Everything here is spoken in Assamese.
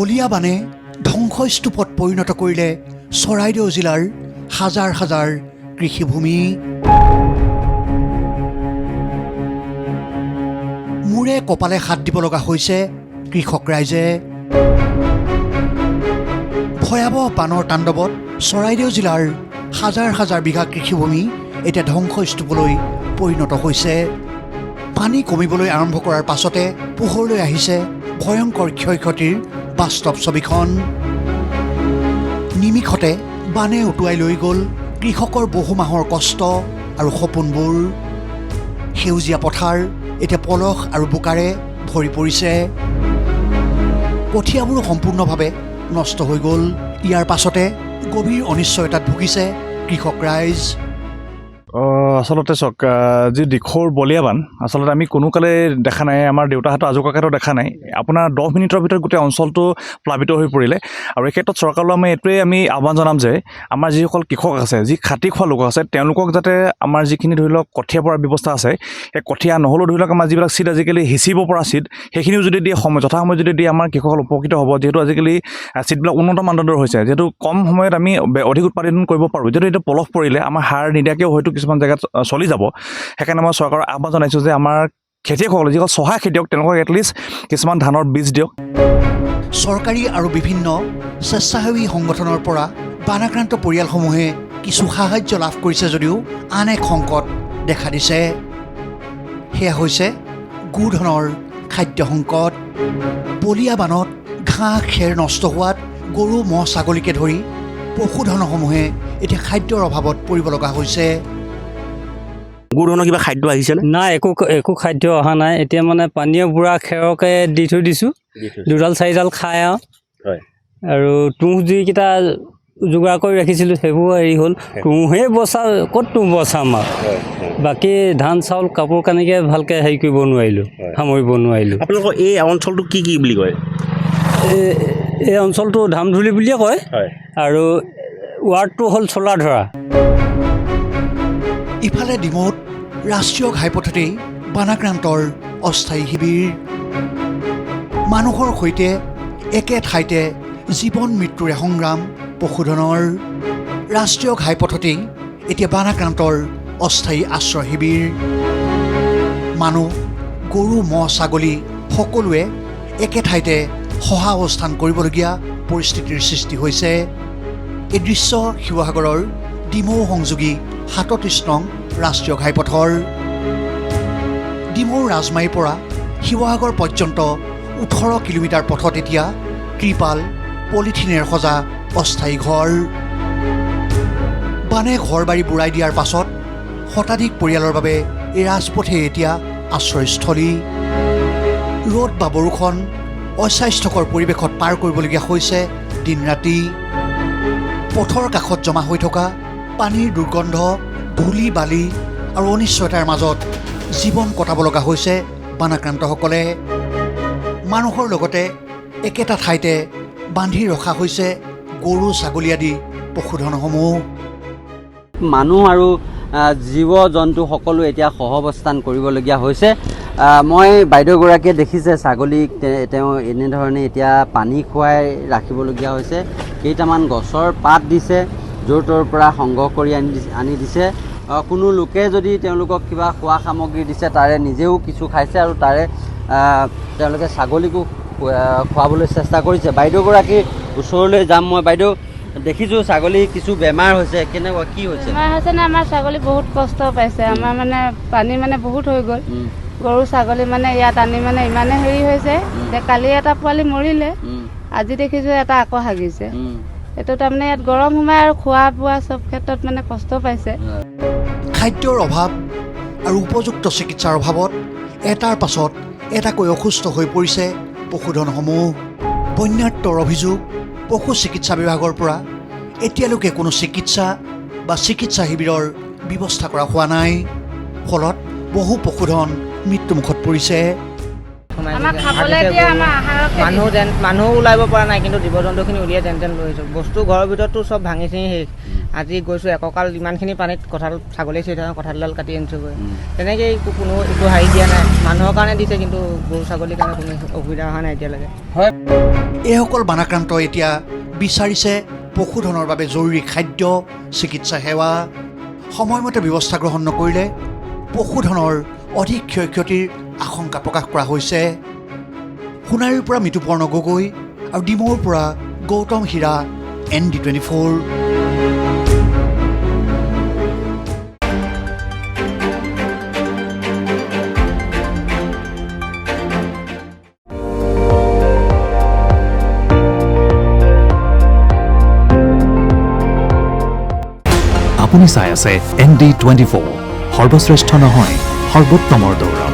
বলিয়া বানে ধ্বংসস্তূপত পৰিণত কৰিলে চৰাইদেউ জিলাৰ হাজাৰ হাজাৰ কৃষিভূমি। মূৰে কপালে হাত দিব লগা হৈছে কৃষক ৰাইজে। ভয়াৱহ বানৰ তাণ্ডৱত চৰাইদেউ জিলাৰ হাজাৰ হাজাৰ বিঘা কৃষিভূমি এতিয়া ধ্বংসস্তূপলৈ পৰিণত হৈছে। পানী কমিবলৈ আৰম্ভ কৰাৰ পাছতে পোহৰলৈ আহিছে ভয়ংকৰ ক্ষয় ক্ষতিৰ বাস্তৱ ছবিখন। নিমিষতে বানে উটুৱাই লৈ গ'ল কৃষকৰ বহু মাহৰ কষ্ট আৰু সপোনবোৰ। সেউজীয়া পথাৰ এতিয়া পলস আৰু বোকাৰে ভৰি পৰিছে। কঠীয়াবোৰো সম্পূৰ্ণভাৱে নষ্ট হৈ গ'ল। ইয়াৰ পাছতে গভীৰ অনিশ্চয়তাত ভুগিছে কৃষক ৰাইজ। আচলতে চাওক, যি দিখৌৰ বলিয়াবান আচলতে আমি কোনো কালে দেখা নাই, আমাৰ দেউতাহঁতৰ আজোককাহঁতেও দেখা নাই। আপোনাৰ 10 মিনিটৰ ভিতৰত গোটেই অঞ্চলটো প্লাবিত হৈ পৰিলে। আৰু এই ক্ষেত্ৰত চৰকাৰলৈ আমি আহ্বান জনাম যে আমাৰ যিসকল কৃষক আছে, যি খাটি খোৱা লোক আছে, তেওঁলোকক যাতে আমাৰ যিখিনি ধৰি লওক কঠীয়া পৰাৰ ব্যৱস্থা আছে, সেই কঠীয়া নহ'লেও ধৰি লওক আমাৰ যিবিলাক চিট আজিকালি সিঁচিব পৰা চিট, সেইখিনিও যদি দিয়ে যথাসময়ত যদি দিয়ে আমাৰ কৃষকসকল উপকৃত হ'ব। যিহেতু আজিকালি চিটবিলাক উন্নত মানদণ্ডৰ হৈছে, যিহেতু কম সময়ত আমি অধিক উৎপাদন কৰিব পাৰোঁ। যিহেতু এতিয়া পলস পৰিলে আমাৰ সাৰ নিদিয়াকৈও হয়তো কিছুমান জেগাত চলি যাব। সেইকাৰণে মই চৰকাৰৰ আহ্বান জনাইছোঁ যে আমাৰ খেতিয়কসকলে, যিসকল চহাই খেতিয়ক, তেওঁলোকক এটলিষ্ট কিছুমান ধানৰ বীজ দিয়ক। চৰকাৰী আৰু বিভিন্ন স্বেচ্ছাসেৱী সংগঠনৰ পৰা বানাক্ৰান্ত পৰিয়ালসমূহে কিছু সাহায্য লাভ কৰিছে যদিও আন এক সংকট দেখা দিছে। সেয়া হৈছে গোধনৰ খাদ্য সংকট। বলিয়া বানত ঘাঁহ খেৰ নষ্ট হোৱাত গৰু ম'হ ছাগলীকে ধৰি পশুধনসমূহে এতিয়া খাদ্যৰ অভাৱত পৰিব লগা হৈছে। গোধনৰ কিবা খাদ্য আহিছেনে? নাই, একো খাদ্য অহা নাই। এতিয়া মানে পানীয় বুঢ়া খেৰকে দি থৈ দিছোঁ, 2-4ডাল খাই আৰু তুঁহ যিকেইটা যোগাৰ কৰি ৰাখিছিলোঁ সেইবোৰ হেৰি হ'ল। তুঁহে ক'ত তুঁহ বচাম আৰু। বাকী ধান চাউল কাপোৰ কানিকে ভালকৈ হেৰি কৰিব নোৱাৰিলোঁ, সামৰিব নোৱাৰিলোঁ। আপোনালোকৰ এই অঞ্চলটো কি বুলি কয়? এই অঞ্চলটো ধামধূলি বুলিয়ে কয় আৰু ৱাৰ্ডটো হ'ল চোলাধৰা। ইফালে ডিমৌত ৰাষ্ট্ৰীয় ঘাইপথতেই বানাক্ৰান্তৰ অস্থায়ী শিবিৰ। মানুহৰ সৈতে একে ঠাইতে জীৱন মৃত্যুৰে সংগ্ৰাম পশুধনৰ। ৰাষ্ট্ৰীয় ঘাইপথতেই এতিয়া বানাক্ৰান্তৰ অস্থায়ী আশ্ৰয় শিবিৰ। মানুহ, গৰু ম'হ ছাগলী সকলোৱে একে ঠাইতে সহাৱস্থান কৰিবলগীয়া পৰিস্থিতিৰ সৃষ্টি হৈছে। এই দৃশ্য শিৱসাগৰৰ ডিমৌ সংযোগী 37 নং ৰাষ্ট্ৰীয় ঘাইপথৰ। ডিমৌৰ ৰাজমাৰীৰ পৰা শিৱসাগৰ পৰ্যন্ত 18 কিলোমিটাৰ পথত এতিয়া ত্ৰিপাল পলিথিনেৰে সজা অস্থায়ী ঘৰ। বানে ঘৰ বাৰী বুৰাই দিয়াৰ পাছত শতাধিক পৰিয়ালৰ বাবে এই ৰাজপথে এতিয়া আশ্ৰয়স্থলী। ৰ'দ বা বৰষুণ অস্বাস্থ্যকৰ পৰিৱেশত পাৰ কৰিবলগীয়া হৈছে দিন ৰাতি। পথৰ কাষত জমা হৈ থকা পানীৰ দুৰ্গন্ধ, ধূলি বালি আৰু অনিশ্চয়তাৰ মাজত জীৱন কটাব লগা হৈছে বানাক্ৰান্তসকলে। মানুহৰ লগতে একেটা ঠাইতে বান্ধি ৰখা হৈছে গৰু ছাগলী আদি পশুধনসমূহ। মানুহ আৰু জীৱ জন্তু সকলো এতিয়া সহাৱস্থান কৰিবলগীয়া হৈছে। মই বাইদেউগৰাকীয়ে দেখিছে ছাগলীক তেওঁ এনেধৰণে এতিয়া পানী খুৱাই ৰাখিবলগীয়া হৈছে। কেইটামান গছৰ পাত দিছে, য'ৰ ত'ৰ পৰা সংগ্ৰহ কৰি আনি দিছে। কোনো লোকে যদি তেওঁলোকক কিবা খোৱা সামগ্ৰী দিছে তাৰে নিজেও কিছু খাইছে আৰু তাৰে তেওঁলোকে ছাগলীকো খুৱাবলৈ চেষ্টা কৰিছে। বাইদেউগৰাকীৰ ওচৰলৈ যাম মই। বাইদেউ, দেখিছোঁ ছাগলী কিছু বেমাৰ হৈছে, কেনেকুৱা কি হৈছে? বেমাৰ হৈছে নে? আমাৰ ছাগলী বহুত কষ্ট পাইছে। আমাৰ মানে পানী মানে বহুত হৈ গ'ল। গৰু ছাগলী মানে ইয়াত আনি মানে ইমানে হেৰি হৈছে যে কালি এটা পোৱালি মৰিলে, আজি দেখিছোঁ এটা আকৌ হাগিছে। এইটো তাৰমানে ইয়াত গৰম সোমাই আৰু খোৱা বোৱা চব ক্ষেত্ৰত মানে কষ্ট পাইছে। খাদ্যৰ অভাৱ আৰু উপযুক্ত চিকিৎসাৰ অভাৱত এটাৰ পাছত এটাকৈ অসুস্থ হৈ পৰিছে পশুধনসমূহ। বন্যাত্মৰ অভিযোগ পশু চিকিৎসা বিভাগৰ পৰা এতিয়ালৈকে কোনো চিকিৎসা বা চিকিৎসা শিবিৰৰ ব্যৱস্থা কৰা হোৱা নাই। ফলত বহু পশুধন মৃত্যুমুখত পৰিছে। মানুহ ওলাব পৰা নাই, কিন্তু জীৱ জন্তুখিনি উলিয়াই যেন লৈ আহিছোঁ। বস্তু ঘৰৰ ভিতৰতো চব ভাঙি চিঙি শেষ। আজি গৈছোঁ এককাল ইমানখিনি পানীত কঁঠাল ছাগলী চৰি থকা কঁঠালডাল কাটি আনিছোগৈ তেনেকৈ কোনো একো হাৰি দিয়া নাই মানুহৰ কাৰণে দিছে কিন্তু গৰু ছাগলীৰ কাৰণে কোনো অসুবিধা অহা নাই এতিয়ালৈকে হয় এইসকল বানাক্ৰান্তই এতিয়া বিচাৰিছে পশুধনৰ বাবে জৰুৰী খাদ্য চিকিৎসা সেৱা সময়মতে ব্যৱস্থা গ্ৰহণ নকৰিলে পশুধনৰ অধিক ক্ষয় ক্ষতিৰ আশংকা প্ৰকাশ কৰা হৈছে। সোণাৰীৰ পৰা মৃত্যুপৰ্ণ গগৈ আৰু ডিমৌৰ পৰা গৌতম হীৰা ND24। আপুনি চাই আছে ND24 সৰ্বশ্ৰেষ্ঠ নহয় সৰ্বোত্তমৰ দৌৰ।